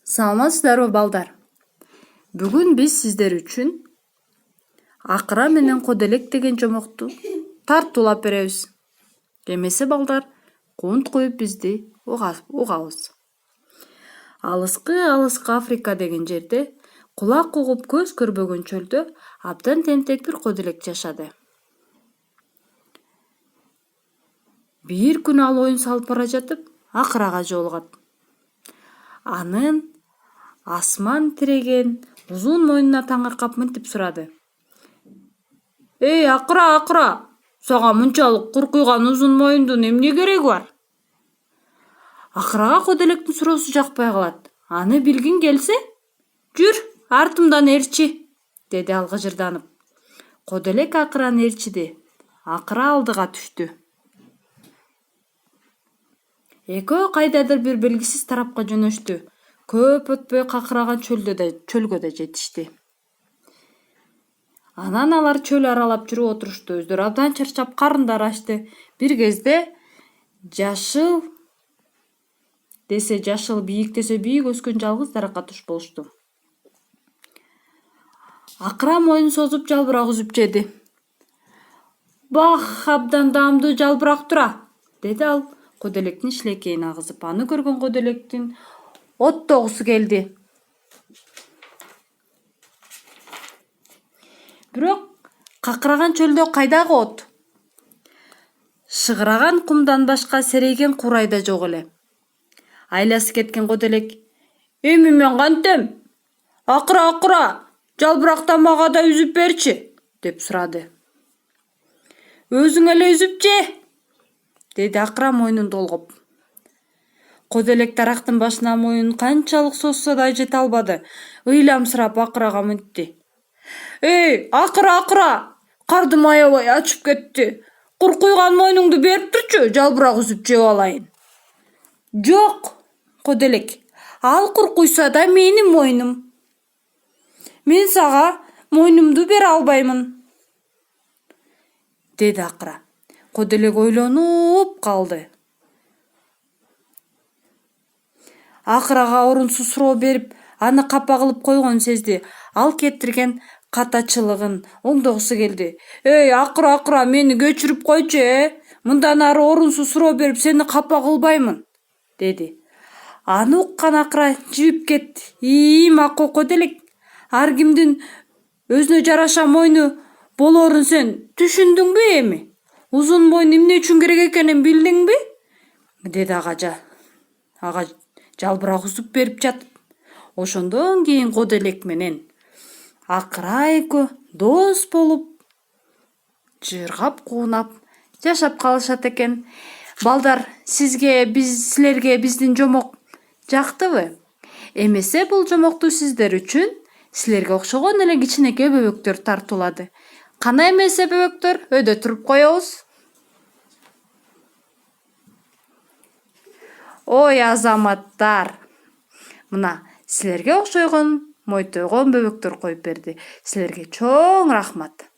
Саламатсыздарбы балдар? Бүгүн биз сиздер үчүн акыра менен коделек деген жомокту тартуулап беребиз. Эмесе балдар, кунт коюп бизди угабыз. Алыскы Африка деген жерде кулак угуп көз көрбөгөн чөлдө абдан тентек бир коделек жашады. Бир күнү ал оюн салып бара жатып, акырага жолугат. Анын асман тиреген узун мойнуна таңыркап мынтип сурады. «Эй, акыра, сага мынчалык куркуйган узун мойундун эмне кереги бар?» Акырага коделектин суроосу жакпай калат. Аны билгиң келсе, «Жүр, артымдан ээрчи», деди ал гыжырданып. Коделек акыраны ээрчиди. Акыра алдыга түштү. Экөө кайдадыр бир белгисиз тарапка жөнөштү. Көп өтпөй какыраган чөлгө да жетишти. Анан алар чөл аралап жүрүп отурушту. Өздөрү абдан чарчап, карындары ачты. Бир кезде жашыл бийик десе бийик өскөн жалгыз даракка туш болушту. Акыра мойнун созуп жалбырак үзүп жеди. «Бах, абдан даамдуу жалбырак тура», деди ал коделектин шилекейин агызып. Аны көргөн коделектин оттогусу келди. Бирок какыраган чөлдө кайдагы от? Шыгыраган кумдан башка серейген курай да жок эле. Айласы кеткен коделек: «Эми мен кантем? Акыра, жалбыракты мага да үзүп берчи», деп сурады. «Өзүң эле үзүп же», деди акыра мойнун долгоп. Коделек дарактын башына мойнун канчалык созсо да жете албады. Ыйламсырап акырага мынтти. «Эй, акыра, кардым аябай ачып кетти. Куркуйган мойнуңду берип турчу, жалбырак үзүп жеп алайын». «Жок, коделек, ал куркуйса да менин мойнум. Мен сага мойнумду бере албаймын», деди акыра. Коделек ойлонуп калды. Акырага орунсуз суроо берип, аны капа кылып койгонун сезди. Ал кетирген катачылыгын оңдогусу келди. «Эй, акыра, мени кечирип койчу, Мындан ары орунсуз суроо берип сени капа кылбаймын», деди. Аны уккан акыра жибип кетти. «Макул коделек, ар кимдин өзүнө жараша мойну болорун сен түшүндүңбү эми? Узун мойун эмне үчүн керек экенин билдиңби?» деди ага жалбырак үзүп берип жатып. Ошондон кийин коделек менен акыра экөө дос болуп, жыргап куунап жашап калышат экен. Балдар, силерге биздин жомок жактыбы? Эмесе бул жомокту сиздер үчүн силерге окшогон эле кичинекей бөбөктөр тартуулады. Кана эмесе бөбөктөр, өйдө туруп коебуз. Ой азаматтар, мына силерге окшойгон мойтойгон бөбөктөр коюп берди. Силерге чоң рахмат.